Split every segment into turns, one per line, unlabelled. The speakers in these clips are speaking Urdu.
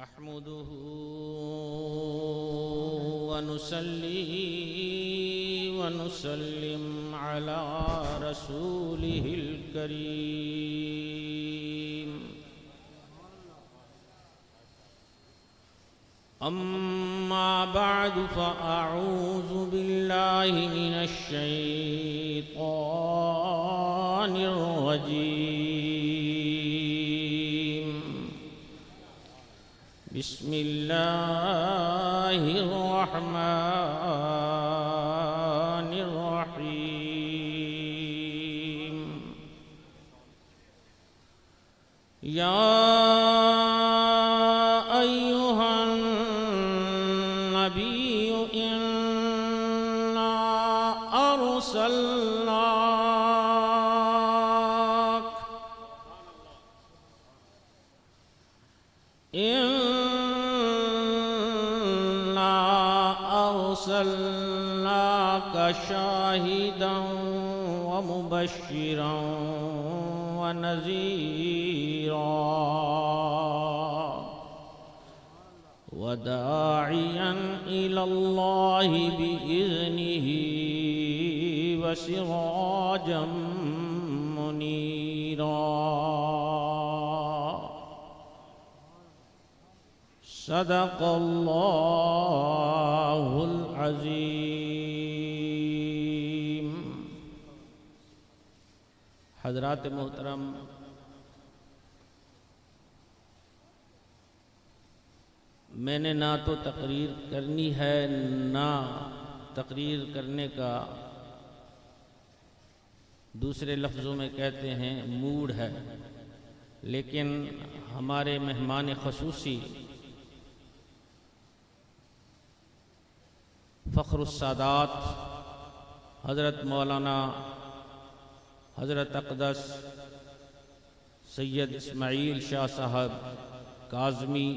نحمده ونصلي ونسلم على رسوله الكريم أما بعد فأعوذ بالله من الشيطان الرجيم بسم الله الرحمن الرحيم يا أيها النبي إنا أرسلناك شاهدا ومبشرا ونذيرا وداعيا إلى الله بإذنه وسراجا منيرا صدق اللہ العظیم۔ حضرات محترم، میں نے نہ تو تقریر کرنی ہے نہ تقریر کرنے کا دوسرے لفظوں میں کہتے ہیں موڈ ہے، لیکن ہمارے مہمان خصوصی فخر السادات حضرت مولانا حضرت اقدس سید اسماعیل شاہ صاحب کاظمی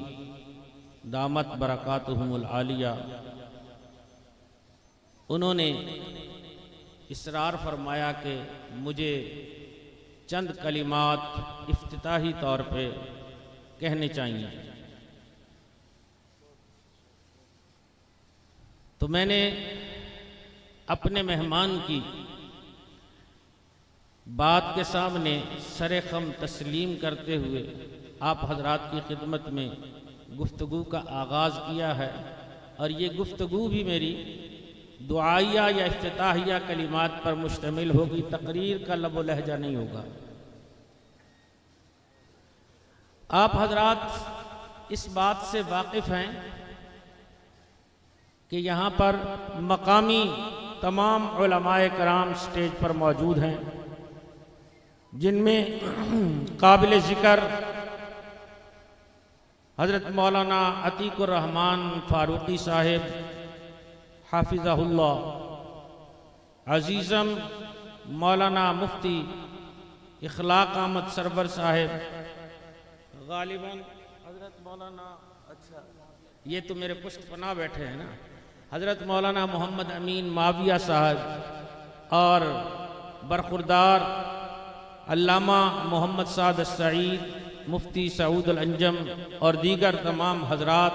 دامت برکاتہم العالیہ، انہوں نے اصرار فرمایا کہ مجھے چند کلمات افتتاحی طور پہ کہنے چاہیے، تو میں نے اپنے مہمان کی بات کے سامنے سر خم تسلیم کرتے ہوئے آپ حضرات کی خدمت میں گفتگو کا آغاز کیا ہے، اور یہ گفتگو بھی میری دعائیہ یا افتتاحیہ کلمات پر مشتمل ہوگی، تقریر کا لب و لہجہ نہیں ہوگا۔ آپ حضرات اس بات سے واقف ہیں کہ یہاں پر مقامی تمام علماء کرام سٹیج پر موجود ہیں، جن میں قابل ذکر حضرت مولانا عتیق الرحمن فاروقی صاحب حافظہ اللہ، عزیزم مولانا مفتی اخلاق احمد سرور صاحب، غالباً حضرت مولانا یہ تو میرے پشت پناہ بیٹھے ہیں نا، حضرت مولانا محمد امین معاویہ صاحب، اور برخوردار علامہ محمد سعد السعید مفتی سعود الانجم اور دیگر تمام حضرات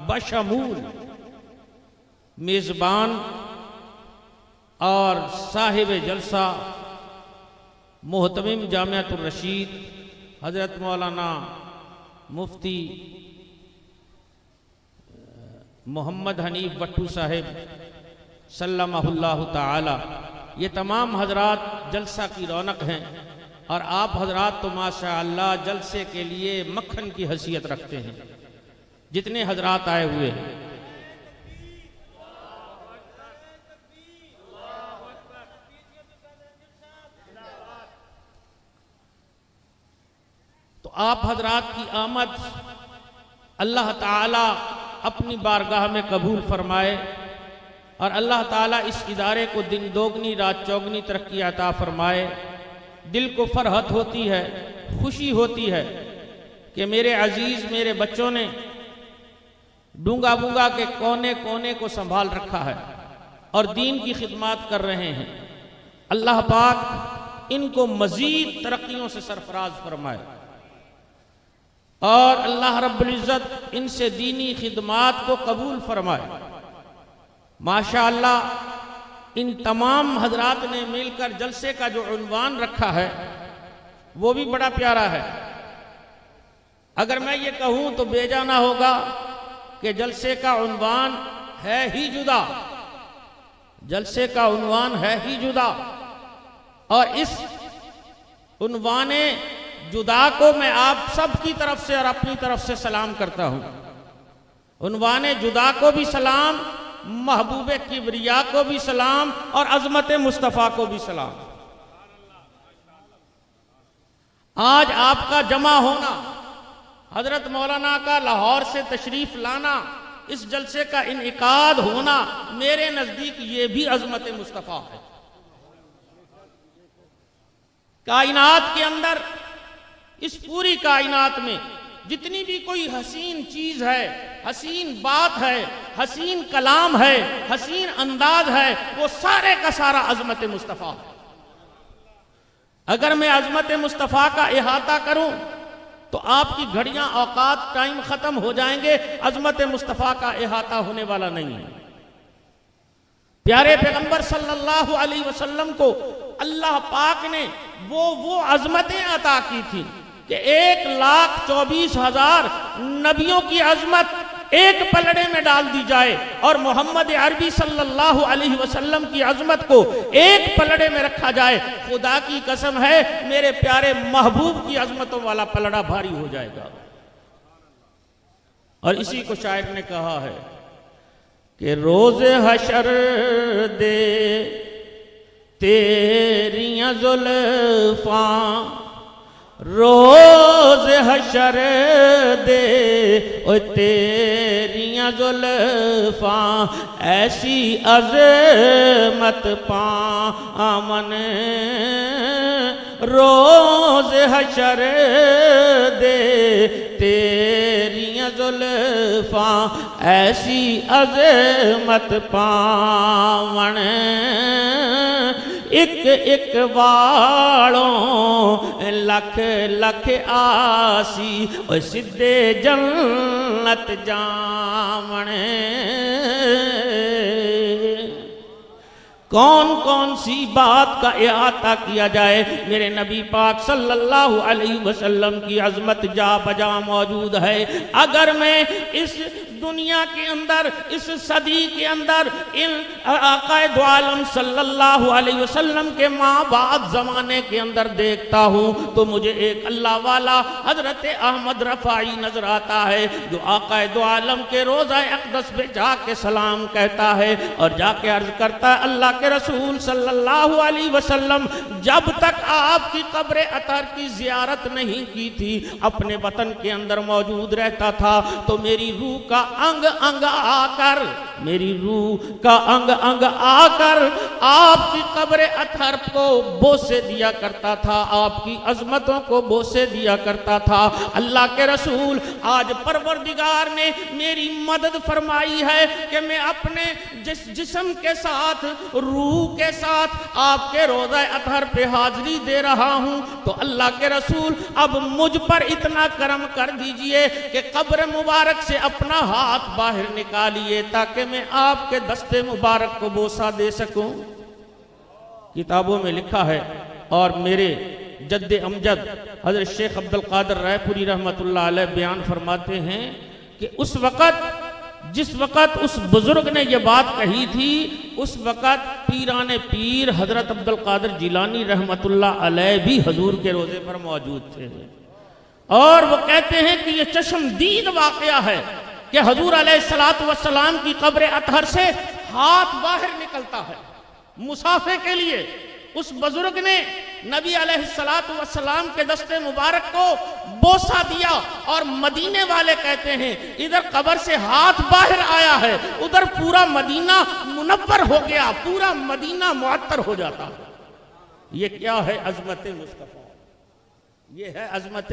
بشمول میزبان اور صاحب جلسہ محتمم جامعۃ الرشید حضرت مولانا مفتی محمد حنیف بٹو صاحب سلمہ اللہ تعالی، یہ تمام حضرات جلسہ کی رونق ہیں، اور آپ حضرات تو ماشاءاللہ جلسے کے لیے مکھن کی حیثیت رکھتے ہیں، جتنے حضرات آئے ہوئے ہیں۔ تو آپ حضرات کی آمد اللہ تعالی اپنی بارگاہ میں قبول فرمائے، اور اللہ تعالیٰ اس ادارے کو دن دوگنی رات چوگنی ترقی عطا فرمائے۔ دل کو فرحت ہوتی ہے، خوشی ہوتی ہے کہ میرے عزیز میرے بچوں نے ڈونگا بونگا کے کونے کونے کو سنبھال رکھا ہے اور دین کی خدمات کر رہے ہیں۔ اللہ پاک ان کو مزید ترقیوں سے سرفراز فرمائے۔ اور اللہ رب العزت ان سے دینی خدمات کو قبول فرمائے۔ ماشاءاللہ ان تمام حضرات نے مل کر جلسے کا جو عنوان رکھا ہے وہ بھی بڑا پیارا ہے۔ اگر میں یہ کہوں تو بے جانا ہوگا کہ جلسے کا عنوان ہے ہی جدا، جلسے کا عنوان ہے ہی جدا، اور اس عنوان جدا کو میں آپ سب کی طرف سے اور اپنی طرف سے سلام کرتا ہوں۔ عنوان جدا کو بھی سلام، محبوب کبریا کو بھی سلام، اور عظمت مصطفیٰ کو بھی سلام۔ آج آپ کا جمع ہونا، حضرت مولانا کا لاہور سے تشریف لانا، اس جلسے کا انعقاد ہونا، میرے نزدیک یہ بھی عظمت مصطفیٰ ہے۔ کائنات کے اندر، اس پوری کائنات میں جتنی بھی کوئی حسین چیز ہے، حسین بات ہے، حسین کلام ہے، حسین انداز ہے، وہ سارے کا سارا عظمت مصطفیٰ ہے۔ اگر میں عظمت مصطفیٰ کا احاطہ کروں تو آپ کی گھڑیاں، اوقات، ٹائم ختم ہو جائیں گے، عظمت مصطفیٰ کا احاطہ ہونے والا نہیں ہے۔ پیارے پیغمبر صلی اللہ علیہ وسلم کو اللہ پاک نے وہ عظمتیں عطا کی تھی کہ 1,24,000 نبیوں کی عظمت ایک پلڑے میں ڈال دی جائے، اور محمد عربی صلی اللہ علیہ وسلم کی عظمت کو ایک پلڑے میں رکھا جائے، خدا کی قسم ہے میرے پیارے محبوب کی عظمتوں والا پلڑا بھاری ہو جائے گا۔ اور اسی کو شاعر نے کہا ہے کہ روز حشر دے تیریاں زلفاں، روز حشر دے او تیریاں زلفاں، ایسی عظمت پامن، روز حشر دے تیریاں زلفاں، ایسی عظمت پامن، ایک ایک والوں لکھ لکھ آسی، او سدھے جنت جامنے۔ کون کون سی بات کا احاطہ کیا جائے، میرے نبی پاک صلی اللہ علیہ وسلم کی عظمت جا بجا موجود ہے۔ اگر میں اس دنیا کے اندر، اس صدی کے اندر، ان آقا دو عالم صلی اللہ علیہ وسلم کے ماں بعد زمانے کے اندر دیکھتا ہوں تو مجھے ایک اللہ والا حضرت احمد رفاعی نظر آتا ہے، جو آقا دو عالم کے روضہ اقدس پہ جا کے سلام کہتا ہے اور جا کے عرض کرتا ہے، اللہ کے رسول صلی اللہ علیہ وسلم جب تک آپ کی قبر اطہر کی زیارت نہیں کی تھی، اپنے وطن کے اندر موجود رہتا تھا، تو میری روح کا انگ انگ آ کر، میری روح کا انگ انگ آ کر آپ کی قبر اطہر کو بوسے دیا کرتا تھا، آپ کی عظمتوں کو بوسے دیا کرتا تھا۔ اللہ کے رسول، آج پروردگار نے میری مدد فرمائی ہے کہ میں اپنے جسم کے ساتھ، روح کے ساتھ آپ کے روضہ اطہر پہ حاضری دے رہا ہوں، تو اللہ کے رسول اب مجھ پر اتنا کرم کر دیجئے کہ قبر مبارک سے اپنا ہاتھ باہر نکالیے تاکہ میں آپ کے دست مبارک کو بوسہ دے سکوں۔ کتابوں میں لکھا ہے، اور میرے جد امجد حضرت شیخ عبدالقادر رائے پوری رحمت اللہ علیہ بیان فرماتے ہیں کہ اس وقت، جس وقت اس بزرگ نے یہ بات کہی تھی، اس وقت پیران پیر حضرت عبدالقادر جیلانی رحمت اللہ علیہ بھی حضور کے روزے پر موجود تھے، اور وہ کہتے ہیں کہ یہ چشمدید واقعہ ہے کہ حضور علیہ السلام کی قبر اطہر سے ہاتھ باہر نکلتا ہے مصافحے کے لیے۔ اس بزرگ نے نبی علیہ السلام کے دست مبارک کو بوسہ دیا، اور مدینے والے کہتے ہیں ادھر قبر سے ہاتھ باہر آیا ہے، ادھر پورا مدینہ منور ہو گیا، پورا مدینہ معطر ہو جاتا ہے۔ یہ کیا ہے؟ عظمت مصطفیٰ، یہ ہے عظمت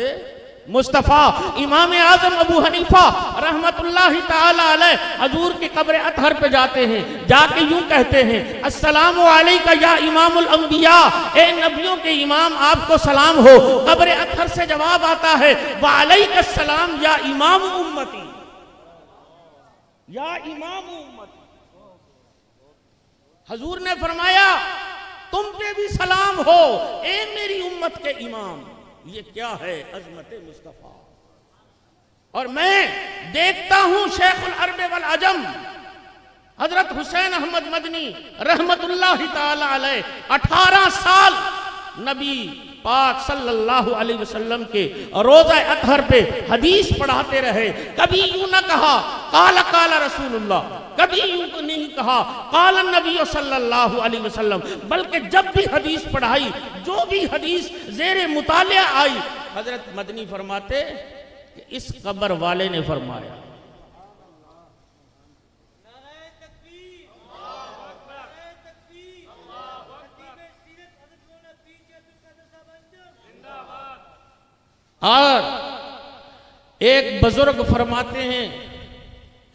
مصطفیٰ۔ امام اعظم ابو حنیفہ رحمت اللہ تعالی علیہ حضور کی قبر اطہر پہ جاتے ہیں، جا کے یوں کہتے ہیں السلام علیکہ یا امام الانبیاء، اے نبیوں کے امام آپ کو سلام ہو۔ قبر اطہر سے جواب آتا ہے وعلیکہ السلام یا امام امتی، یا امام امتی۔ حضور نے فرمایا تم پہ بھی سلام ہو اے میری امت کے امام۔ یہ کیا ہے عظمت مصطفیٰ۔ اور میں دیکھتا ہوں شیخ العرب والعجم حضرت حسین احمد مدنی رحمت اللہ تعالی علیہ 18 سال نبی پاک صلی اللہ علیہ وسلم کے روضہ اطہر پہ حدیث پڑھاتے رہے۔ کبھی یوں نہ کہا قال قال رسول اللہ، کبھی یوں نہیں کہا قال النبی صلی اللہ علیہ وسلم، بلکہ جب بھی حدیث پڑھائی، جو بھی حدیث زیر مطالعہ آئی، حضرت مدنی فرماتے کہ اس قبر والے نے فرمایا۔ اور ایک بزرگ فرماتے ہیں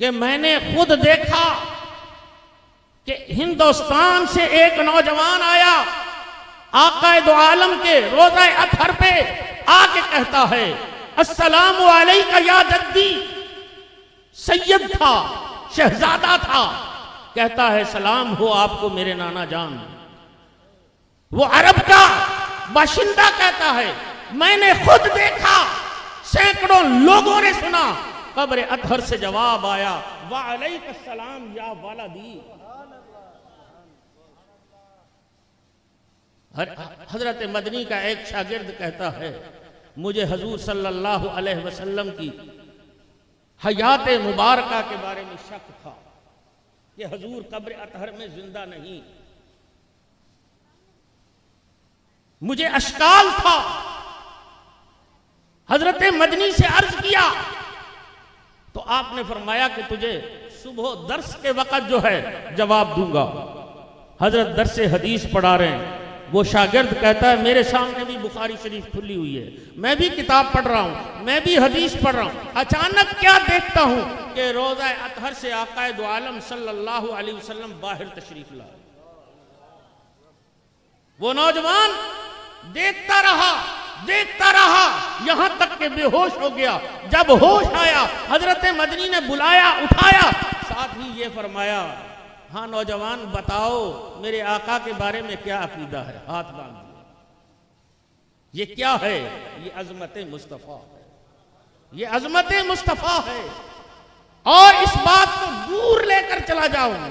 کہ میں نے خود دیکھا کہ ہندوستان سے ایک نوجوان آیا، آقا دو عالم کے روضہ اطہر پہ آ کے کہتا ہے السلام علیکہ یا جدی۔ سید تھا، شہزادہ تھا، کہتا ہے سلام ہو آپ کو میرے نانا جان۔ وہ عرب کا باشندہ کہتا ہے میں نے خود دیکھا، سینکڑوں لوگوں نے سنا، قبر اطہر سے جواب آیا وعلیک السلام یا ولدی۔ حضرت مدنی کا ایک شاگرد کہتا ہے مجھے حضور صلی اللہ علیہ وسلم کی حیات مبارکہ کے بارے میں شک تھا کہ حضور قبر اطہر میں زندہ نہیں، مجھے اشکال تھا۔ حضرت مدنی سے عرض کیا تو آپ نے فرمایا کہ تجھے صبح درس کے وقت جو ہے جواب دوں گا۔ حضرت درس حدیث پڑھا رہے ہیں، وہ شاگرد کہتا ہے میرے سامنے بھی بخاری شریف کھلی ہوئی ہے، میں بھی کتاب پڑھ رہا ہوں، میں بھی حدیث پڑھ رہا ہوں، اچانک کیا دیکھتا ہوں کہ روضہ اطہر سے آقا دو عالم صلی اللہ علیہ وسلم باہر تشریف لائے۔ وہ نوجوان دیکھتا رہا یہاں تک کہ بے ہوش ہو گیا۔ جب ہوش آیا حضرت مدنی نے بلایا، اٹھایا، ساتھ ہی یہ فرمایا ہاں نوجوان بتاؤ میرے آقا کے بارے میں کیا عقیدہ ہے، ہاتھ باندھ دیا۔ یہ کیا ہے؟ یہ عظمت مصطفیٰ ہے، یہ عظمت مصطفیٰ ہے۔ اور اس بات کو دور لے کر چلا جاؤں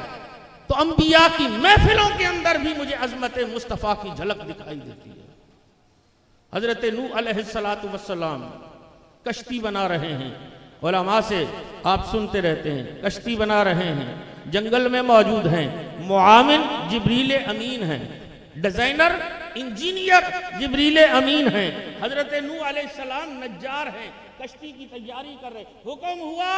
تو انبیاء کی محفلوں کے اندر بھی مجھے عظمت مصطفیٰ کی جھلک دکھائی دیتی ہے۔ حضرت نوح علیہ السلام کشتی بنا رہے ہیں، علماء سے آپ سنتے رہتے ہیں، کشتی بنا رہے ہیں، جنگل میں موجود ہیں، معاون جبریل امین ہیں، ڈیزائنر انجینئر جبریل امین ہیں، حضرت نوح علیہ السلام نجار ہیں، کشتی کی تیاری کر رہے۔ حکم ہوا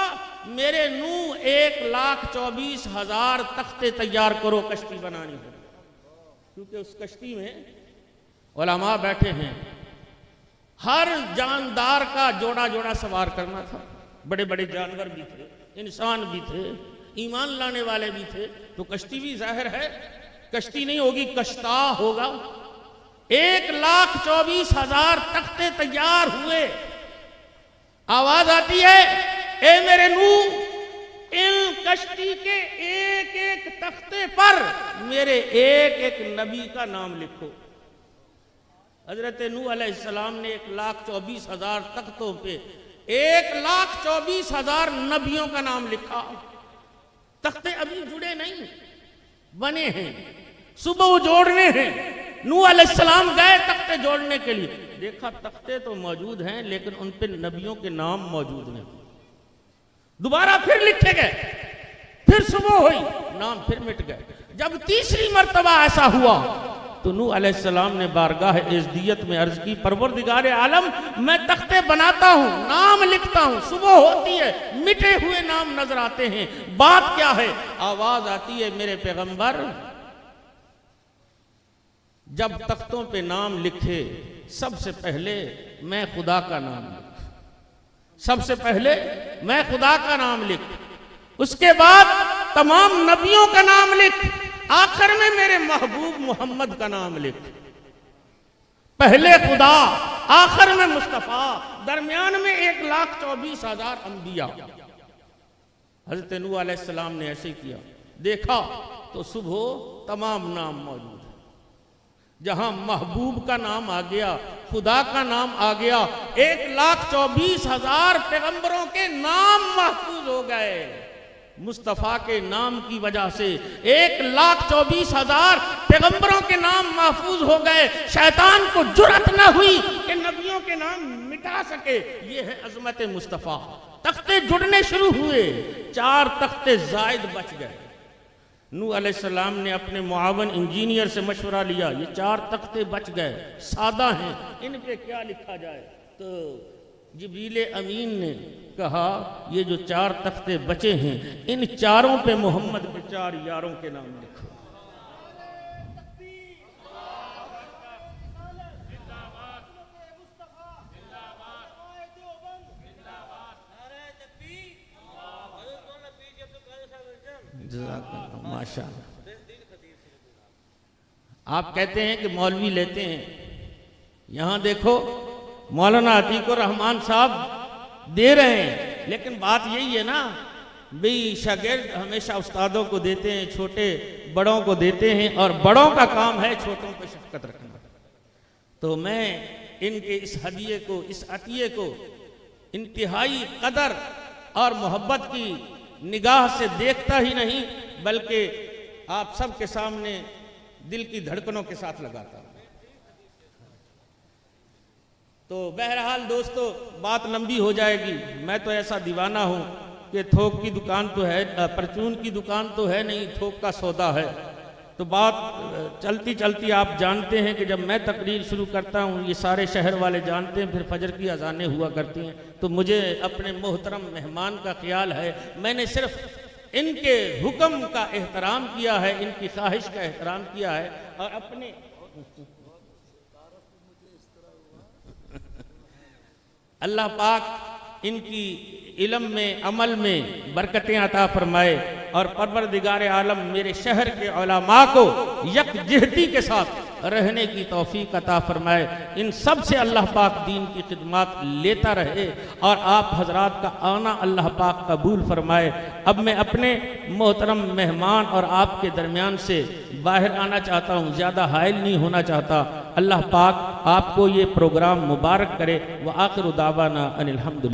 میرے نوح 1,24,000 تختے تیار کرو، کشتی بنانی ہے۔ کیونکہ اس کشتی میں علماء بیٹھے ہیں، ہر جاندار کا جوڑا جوڑا سوار کرنا تھا، بڑے بڑے جانور بھی تھے، انسان بھی تھے، ایمان لانے والے بھی تھے، تو کشتی بھی ظاہر ہے کشتی نہیں ہوگی، کشتا ہوگا۔ 1,24,000 تختے تیار ہوئے۔ آواز آتی ہے اے میرے نوح ان کشتی کے ایک ایک تختے پر میرے ایک ایک نبی کا نام لکھو۔ حضرت نوح علیہ السلام نے 1,24,000 تختوں پہ 1,24,000 نبیوں کا نام لکھا۔ تختے ابھی جڑے نہیں، بنے ہیں، صبح وہ جوڑنے ہیں۔ نوح علیہ السلام گئے تختے جوڑنے کے لیے، دیکھا تختے تو موجود ہیں لیکن ان پہ نبیوں کے نام موجود نہیں۔ دوبارہ پھر لکھے گئے، پھر صبح ہوئی، نام پھر مٹ گئے۔ جب تیسری مرتبہ ایسا ہوا تو نوح علیہ السلام نے بارگاہ عزدیت میں عرض کی پروردگار عالم میں تختے بناتا ہوں، نام لکھتا ہوں، صبح ہوتی ہے مٹے ہوئے نام نظر آتے ہیں، بات کیا ہے؟ آواز آتی ہے میرے پیغمبر جب تختوں پہ نام لکھے سب سے پہلے میں خدا کا نام لکھ۔ سب سے پہلے میں خدا کا نام لکھ، اس کے بعد تمام نبیوں کا نام لکھ، آخر میں میرے محبوب محمد کا نام لکھ۔ پہلے خدا، آخر میں مصطفیٰ، درمیان میں 1,24,000 انبیاء۔ حضرت نوح علیہ السلام نے ایسے کیا، دیکھا تو صبح تمام نام موجود ہیں۔ جہاں محبوب کا نام آ گیا، خدا کا نام آ گیا، 1,24,000 پیغمبروں کے نام محفوظ ہو گئے۔ مصطفیٰ کے نام کی وجہ سے 1,24,000 پیغمبروں کے نام محفوظ ہو گئے۔ شیطان کو جرأت نہ ہوئی کہ نبیوں کے نام مٹا سکے۔ یہ ہے عظمت مصطفیٰ۔ تختے جڑنے شروع ہوئے، 4 تختے زائد بچ گئے۔ نوح علیہ السلام نے اپنے معاون انجینئر سے مشورہ لیا، یہ 4 تختے بچ گئے، سادہ ہیں، ان پہ کیا لکھا جائے؟ تو جبریل امین نے کہا یہ جو 4 تختے بچے ہیں، ان 4 پہ محمد کے 4 یاروں کے نام لکھو۔ ماشاءاللہ۔ آپ کہتے ہیں کہ مولوی لیتے ہیں، یہاں دیکھو مولانا عتیق الرحمان صاحب دے رہے ہیں، لیکن بات یہی ہے نا بھئی شاگرد ہمیشہ استادوں کو دیتے ہیں، چھوٹے بڑوں کو دیتے ہیں، اور بڑوں کا کام ہے چھوٹوں پہ شفقت رکھنا۔ تو میں ان کے اس ہدیے کو، اس عطیے کو انتہائی قدر اور محبت کی نگاہ سے دیکھتا ہی نہیں، بلکہ آپ سب کے سامنے دل کی دھڑکنوں کے ساتھ لگاتا ہوں۔ تو بہرحال دوستو، بات لمبی ہو جائے گی۔ میں تو ایسا دیوانہ ہوں کہ تھوک کی دکان تو ہے، پرچون کی دکان تو ہے نہیں، تھوک کا سودا ہے۔ تو بات چلتی چلتی آپ جانتے ہیں کہ جب میں تقریر شروع کرتا ہوں، یہ سارے شہر والے جانتے ہیں، پھر فجر کی اذانیں ہوا کرتی ہیں، تو مجھے اپنے محترم مہمان کا خیال ہے۔ میں نے صرف ان کے حکم کا احترام کیا ہے، ان کی خواہش کا احترام کیا ہے، اور اپنے اللہ پاک ان کی علم میں، عمل میں برکتیں عطا فرمائے، اور پروردگار عالم میرے شہر کے علماء کو یکجہتی کے ساتھ رہنے کی توفیق عطا فرمائے۔ ان سب سے اللہ پاک دین کی خدمات لیتا رہے، اور آپ حضرات کا آنا اللہ پاک قبول فرمائے۔ اب میں اپنے محترم مہمان اور آپ کے درمیان سے باہر آنا چاہتا ہوں، زیادہ حائل نہیں ہونا چاہتا۔ اللہ پاک آپ کو یہ پروگرام مبارک کرے۔ وآخر دعوانا ان الحمدللہ۔